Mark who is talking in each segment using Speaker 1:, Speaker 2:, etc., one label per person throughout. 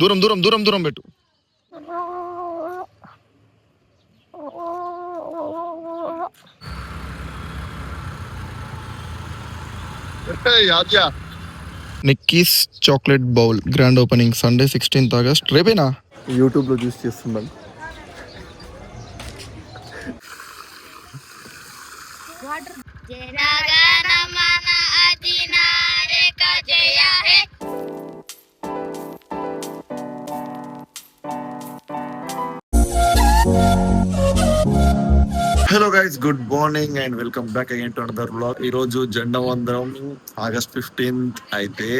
Speaker 1: దూరం దూరం దూరం దూరం పెట్టు. Nikki's chocolate bowl grand opening Sunday 16th August. రేపేనా? యూట్యూబ్ లో చూసి చేస్తున్నాను. Hello guys, good morning and welcome back again to another vlog. ఈ రోజు జెండా వందనం August 15th అయితే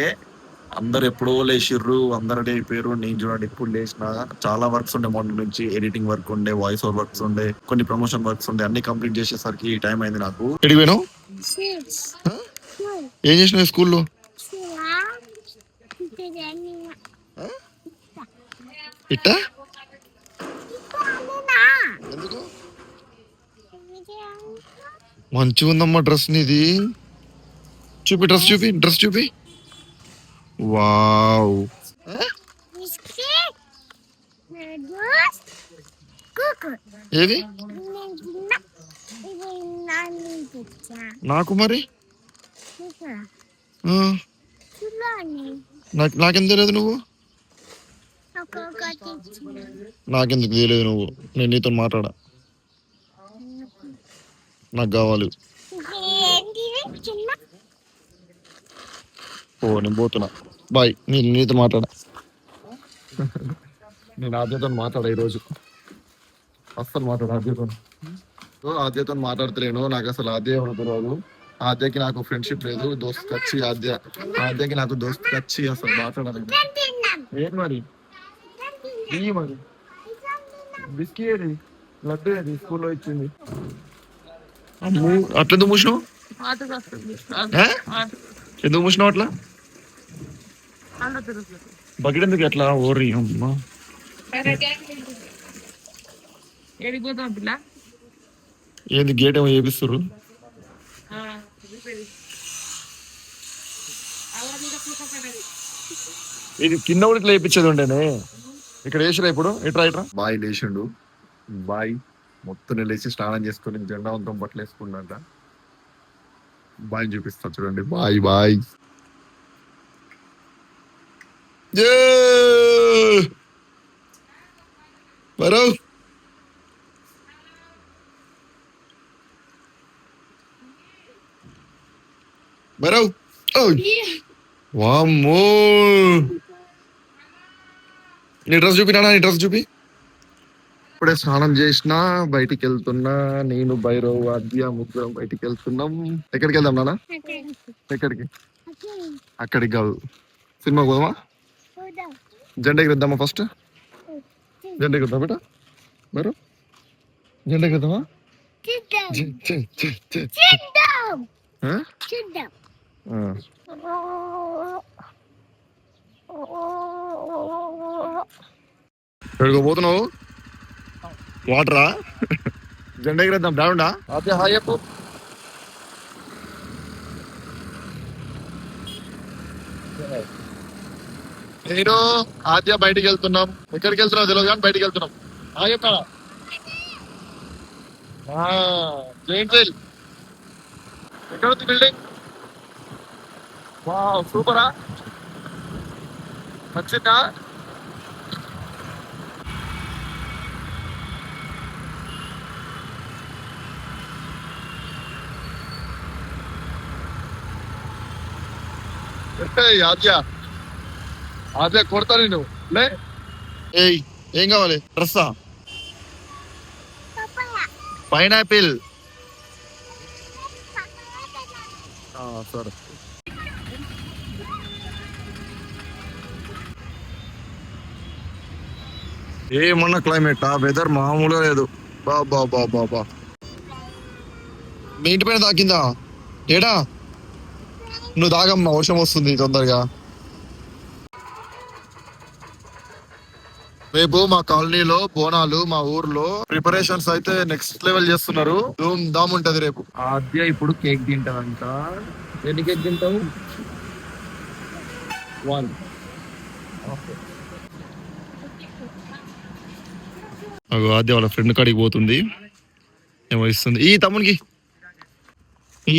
Speaker 1: అందరు ఎప్పుడో లేచిర్రు, అందరు రెడీ అయిపోయారు. నేను చూడండి ఇప్పుడు లేచిన. చాలా వర్క్స్ ఉండే మార్నింగ్ నుంచి. ఎడిటింగ్ వర్క్ ఉండే, వాయిస్ ఓవర్ వర్క్స్ ఉండే, కొన్ని ప్రమోషన్ వర్క్స్ ఉండే. అన్ని కంప్లీట్ చేసేసరికి ఈ టైం అయింది నాకు. ఎడిపోయాను. ఏం చేసినావు స్కూల్లో? ఇట్టా ఎందుకు? మంచిగా ఉందమ్మా డ్రెస్ నీది. చూపి డ్రెస్, చూపి డ్రెస్, చూపి. వావ్, ఏది నాకు మరి నాకెందుకు తెలియదు? నువ్వు నాకెందుకు తెలియదు? నువ్వు నేను నీతో మాట్లాడా, నాకు కావాలి. ఓ నేను పోతున్నా, బాయ్. నేను నీతో మాట్లాడా. నేను ఆద్యతో మాట్లాడా ఈరోజు. అస్సలు మాట్లాడా ఆద్యతో. ఆద్యతో మాట్లాడతలేను. నాకు అసలు ఆద్య ఎవరు తెలియదు. ఆద్యకి నాకు ఫ్రెండ్షిప్ లేదు. దోస్త్ కచ్చి ఆద్యకి నాకు దోస్త్ కచ్చి అసలు మాట్లాడాలి. ఏం మరి మరి బిస్కీ ఏది, లడ్డు ఏది స్కూల్లో ఇచ్చింది? అట్లెందుకు మూసినావు? ఎందుకు మూసినావు అట్లా? బకెట్ ఎందుకు ఎట్లా? ఓరి అమ్మా, ఏంది గేట్ ఏమో చేపిస్తుర్రు. ఇది కింద కూడా ఇట్లా వేయించేది ఉండేనే. ఇక్కడ వేసిరా ఇప్పుడు. ఇట్రా ఇట్రా. బాయ్ లేచిండు. బాయ్ మొత్తం లేచి స్నానం చేసుకుని జెండా వంతం బట్టలు వేసుకున్నాట. బాయ్ చూపిస్తా చూడండి. Bye bye. మరో మరో వామ్మో, నీ డ్రెస్ చూపినా? నీ డ్రెస్ చూపి. ఇప్పుడే స్నానం చేసినా, బయటికి వెళ్తున్నా. నేను భైరవ్ ఆద్య ముగ్గురం బయటికి వెళ్తున్నాం. ఎక్కడికి వెళ్దాం నాన్న? ఎక్కడికి? అక్కడికి కాదు, సినిమాకి పోదామా? జెండా ఎగిరిద్దామా? ఫస్ట్ జెండా ఎగిరిద్దాం బేటా. మరి జెండా ఎగిరిద్దామా? ఎక్కడికి పోతున్నావు? వాటరా? జెండా ఎగిరేద్దాం. డావుండా ఆద్య హాయ్ చెప్పు. నేను ఆద్య బయటికి వెళ్తున్నాం. ఎక్కడికి వెళ్తున్నావు తెలియదు కానీ బయటికి వెళ్తున్నాం. హాయ్ చెప్పాడా? Giant wheel. ఎక్కడ ఉంది బిల్డింగ్? వావ్ సూపరా, నచ్చిందా? ఆద్య ఆద్య కొడతా నేను. లే ఏం కావాలి? డ్రెస్సా? పైనాపిల్. సరే. ఏమన్నా క్లైమేట్, వెదర్ మామూలుగా లేదు. బాబా బాబా బా, మీ ఇంటి పైన తాకిందా? ఏడా నువ్వు తాగమ్మా, వర్షం వస్తుంది తొందరగా. రేపు మా కాలనీలో బోనాలు, మా ఊర్లో ప్రిపరేషన్స్ అయితే నెక్స్ట్ లెవెల్ చేస్తున్నారు. ధూమ్ ధామ్ ఉంటది రేపు. ఆద్య ఇప్పుడు కేక్ తింటావంట. ఎన్ని కేక్ తింటావు? 1. అగో ఆద్య వాళ్ళ ఫ్రెండ్ కాడికి పోతుంది, ఏమో ఇస్తుంది. ఈ తమ్మునికి ఈ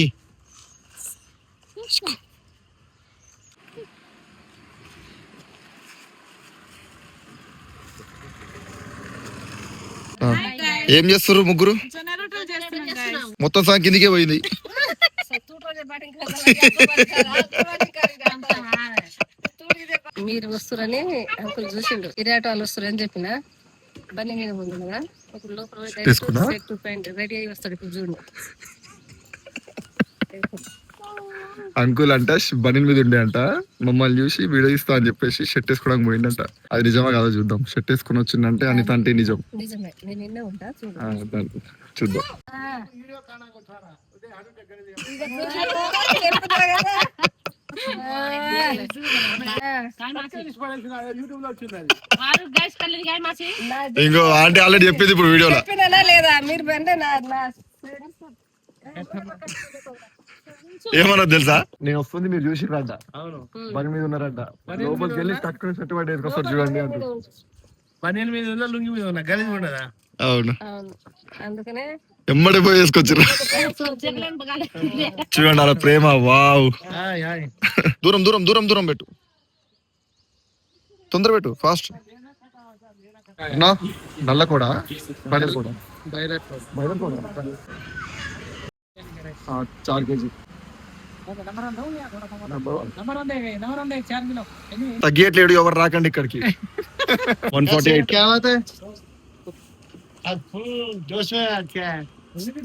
Speaker 1: ఏం చేస్తారు ముగ్గురు? మొత్తం సగం కిందికే పోయింది.
Speaker 2: మీరు వస్తురని అంకుల్ చూసిండు, ఇరాట వాళ్ళు వస్తురని చెప్పిన బండి మీద ముందు కదా ఒక లోపల రెడీ అయ్యి వస్తాడు. ఇప్పుడు చూడు
Speaker 1: అంకుల్ అంట బండి మీద ఉండే అంట, మమ్మల్ని చూసి వీడియో ఇస్తా అని చెప్పేసి షర్ట్ వేసుకోవడానికి పోయిందంట. అది నిజమా కాదా చూద్దాం. షర్ట్ వేసుకుని వచ్చిందంటే అనిత అంటే నిజం.
Speaker 2: నిజమే, నేను నిన్నే ఉంటా
Speaker 1: చూద్దాం. ఇంకో ఆంటీ ఆల్రెడీ చెప్పింది ఇప్పుడు వీడియోలో
Speaker 2: లేదా మీరు
Speaker 1: ఏమన్నా తెలుసా, నేను వస్తుంది మీరు చూసిరంట, బండి మీద ఉన్నారంట, లోపలికి వెళ్ళి తక్కువ షర్ట్ పట్టి వేసుకొస్తారు చూడండి అంట.
Speaker 3: పన్నెండు మీద ఉన్న లుంగి మీద ఉన్న గలీజ్ ఉండదా?
Speaker 1: అవును,
Speaker 2: అందుకనే
Speaker 1: ఎమ్మడి పోయి వేసుకొచ్చారు చూడండి అలా ప్రేమ. వావ్, దూరం దూరం దూరం దూరం పెట్టు, తొందర పెట్టు, ఫాస్ట్. నల్ల కూడా బయలు కూడా 4 kg తగ్గట్లేడు. ఎవరు రాకండి ఇక్కడికి. 148
Speaker 3: जोश में क्या है?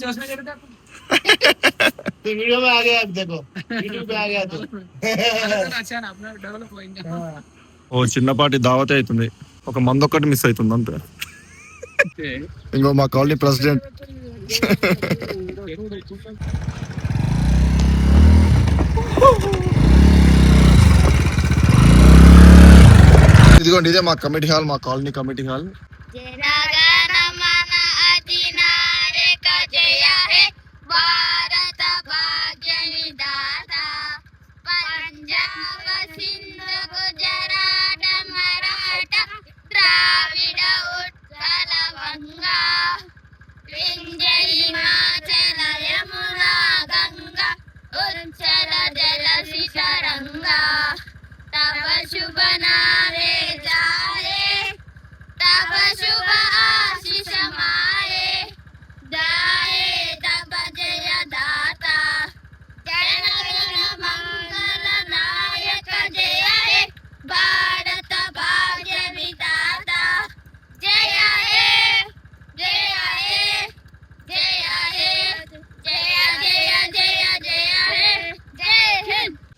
Speaker 3: जोश में करता वीडियो में आ गया, देखो यूट्यूब पे आ गया तो अच्छा ना अपना डेवलप होएगा.
Speaker 1: ఓ చిన్నపాటి దావతే అవుతుంది, ఒక మంది ఒక్కటి మిస్ అవుతుంది అంతే. ఇంకో మా కాలనీ ప్రెసిడెంట్. ఇదిగోండి, ఇదే మా కమిటీ హాల్, మా కాలనీ కమిటీ హాల్.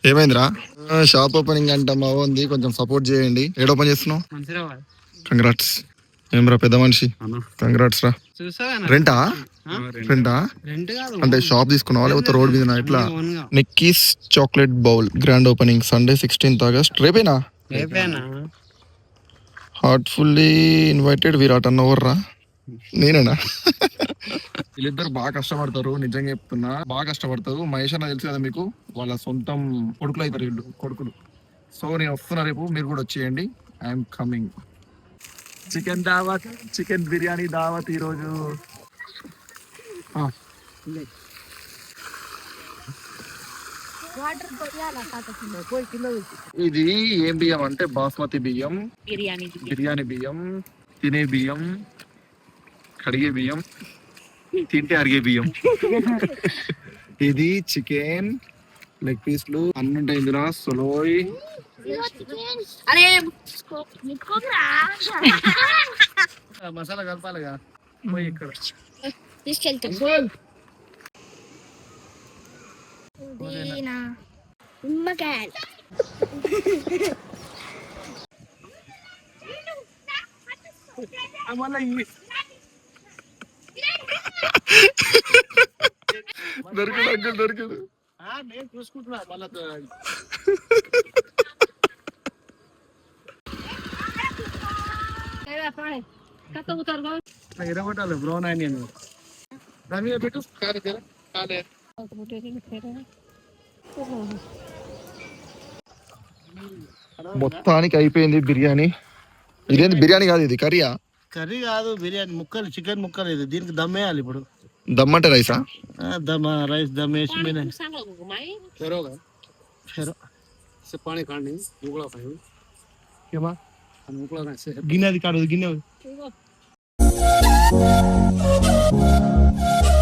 Speaker 1: ఏమైందిరా? షాప్ ఓపెనింగ్ అంట మా ఉంది, కొంచెం సపోర్ట్ చేయండి. ఏడ ఓపెన్ చేస్తున్నావు? కంగ్రాట్స్. ఏమరా పెద్ద మనిషి, కంగ్రాట్స్ రా. రెంటా? అంటే షాప్ తీసుకున్నావా లేకపోతే రోడ్ మీద ఎట్లా? Nikki's chocolate bowl grand opening Sunday 16th August. రేపేనా? హార్ట్ఫుల్లీ ఇన్వైటెడ్ విరాట్ అన్న. ఎవర్రా? నేనేనా? వీళ్ళిద్దరు బాగా కష్టపడతారు, నిజంగా చెప్తున్నా, బాగా కష్టపడతారు. మహేష్ అన్న తెలుసు కదా మీకు, వాళ్ళ సొంతం కొడుకులు అవుతారు వీళ్ళు, కొడుకులు. సో నేను వస్తున్నా రేపు, మీరు కూడా వచ్చేయండి. I'm coming. చికెన్ దావత్, చికెన్ బిర్యానీ దావత్ ఈరోజు. ఇది ఏం బియ్యం అంటే బాస్మతి బియ్యం, బిర్యానీ బియ్యం, తినే బియ్యం, కడిగే బియ్యం, తింటే అరిగే బియ్యం. ఇది చికెన్ లెగ్ పీస్లు అన్ని ఉంటాయి ఇందులో. సొలోయ్ మసాలా కలపాలిగా పోయి ఇక్కడ దొరికదు అంకుల్, దొరికదు. నేను చూసుకుంటున్నా మళ్ళా ఇరగొట్టాలి బ్రౌన్ ఆనియన్ దాని మీద పెట్టు. మొత్తానికి అయిపోయింది బిర్యానీ. ఇదేంటి బిర్యానీ కాదు, ఇది కర్రీయా?
Speaker 3: కర్రీ కాదు బిర్యానీ ముక్కలు చికెన్ ముక్కలు ఇది దీనికి దమ్ వేయాలి ఇప్పుడు
Speaker 1: దమ్ అంటే రైసా?
Speaker 3: దమ్ రైస్ దమ్ వేసి మీద గిన్నె అది కాదు గిన్నె